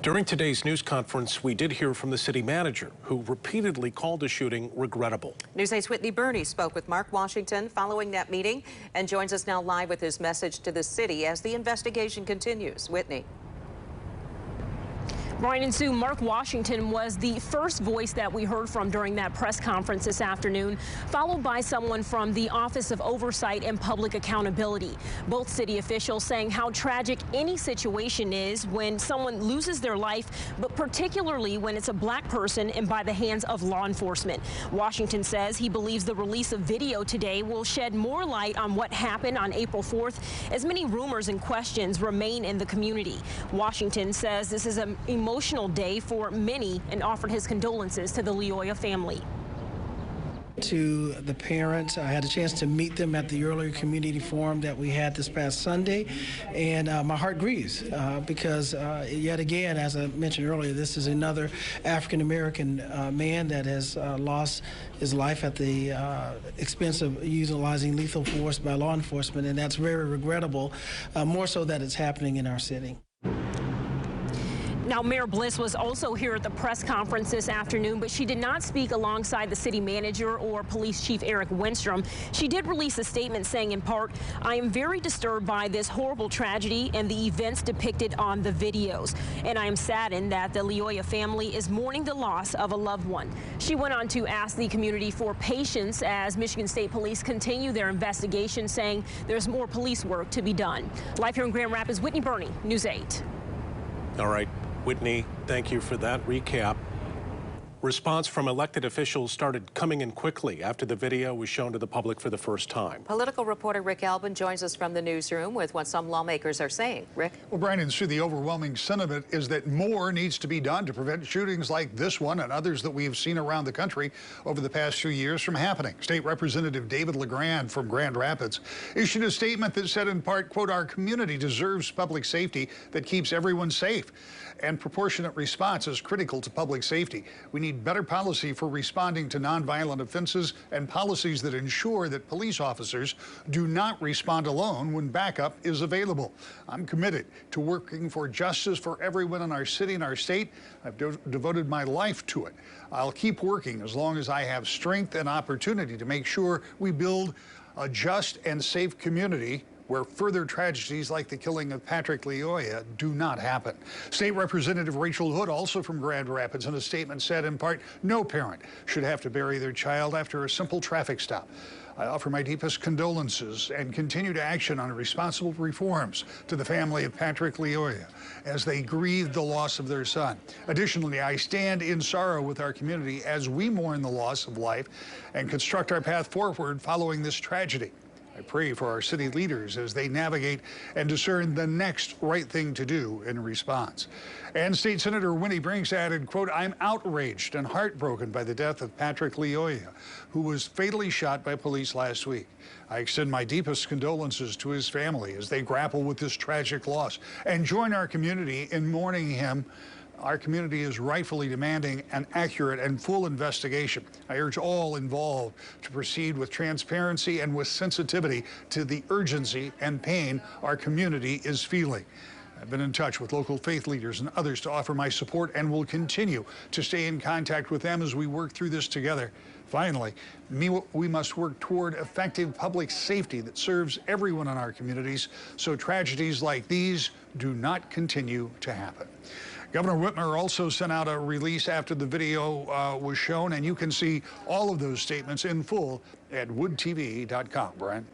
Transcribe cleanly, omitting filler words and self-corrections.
During today's news conference, we did hear from the city manager, who repeatedly called the shooting regrettable. News 8's Whitney Burney spoke with Mark Washington following that meeting and joins us now live with his message to the city as the investigation continues. Whitney. Brian and Sue, Mark Washington was the first voice that we heard from during that press conference this afternoon, followed by someone from the Office of Oversight and Public Accountability. Both city officials saying how tragic any situation is when someone loses their life, but particularly when it's a black person and by the hands of law enforcement. Washington says he believes the release of video today will shed more light on what happened on April 4th, as many rumors and questions remain in the community. Washington says this is an emotional day for many and offered his condolences to the Lyoya family. To the parents, I had a chance to meet them at the earlier community forum that we had this past Sunday, and my heart grieves because yet again, as I mentioned earlier, this is another African-American man that has lost his life at the expense of utilizing lethal force by law enforcement, and that's very regrettable, more so that it's happening in our city. Now, Mayor Bliss was also here at the press conference this afternoon, but she did not speak alongside the city manager or police chief Eric Winstrom. She did release a statement saying, in part, "I am very disturbed by this horrible tragedy and the events depicted on the videos, and I am saddened that the Lyoya family is mourning the loss of a loved one." She went on to ask the community for patience as Michigan State Police continue their investigation, saying there's more police work to be done. Live here in Grand Rapids, Whitney Burney, News 8. All right, Whitney, thank you for that recap. Response from elected officials started coming in quickly after the video was shown to the public for the first time. Political reporter Rick Albin joins us from the newsroom with what some lawmakers are saying. Rick? Well, Brian and Sue, the overwhelming sentiment is that more needs to be done to prevent shootings like this one and others that we have seen around the country over the past few years from happening. State Representative David LeGrand from Grand Rapids issued a statement that said in part, quote, "Our community deserves public safety that keeps everyone safe, and proportionate response is critical to public safety. We need better policy for responding to nonviolent offenses and policies that ensure that police officers do not respond alone when backup is available. I'm committed to working for justice for everyone in our city and our state. I've devoted my life to it. I'll keep working as long as I have strength and opportunity to make sure we build a just and safe community where further tragedies like the killing of Patrick Lyoya do not happen." State Representative Rachel Hood, also from Grand Rapids, in a statement said in part, "No parent should have to bury their child after a simple traffic stop. I offer my deepest condolences and continued action on responsible reforms to the family of Patrick Lyoya as they grieve the loss of their son. Additionally, I stand in sorrow with our community as we mourn the loss of life and construct our path forward following this tragedy. I pray for our city leaders as they navigate and discern the next right thing to do in response." And State Senator Winnie Brinks added, quote, "I'm outraged and heartbroken by the death of Patrick Lyoya, who was fatally shot by police last week. I extend my deepest condolences to his family as they grapple with this tragic loss and join our community in mourning him. Our community is rightfully demanding an accurate and full investigation. I urge all involved to proceed with transparency and with sensitivity to the urgency and pain our community is feeling. I've been in touch with local faith leaders and others to offer my support and will continue to stay in contact with them as we work through this together. Finally, we must work toward effective public safety that serves everyone in our communities so tragedies like these do not continue to happen." Governor Whitmer also sent out a release after the video was shown, and you can see all of those statements in full at woodtv.com. Brian?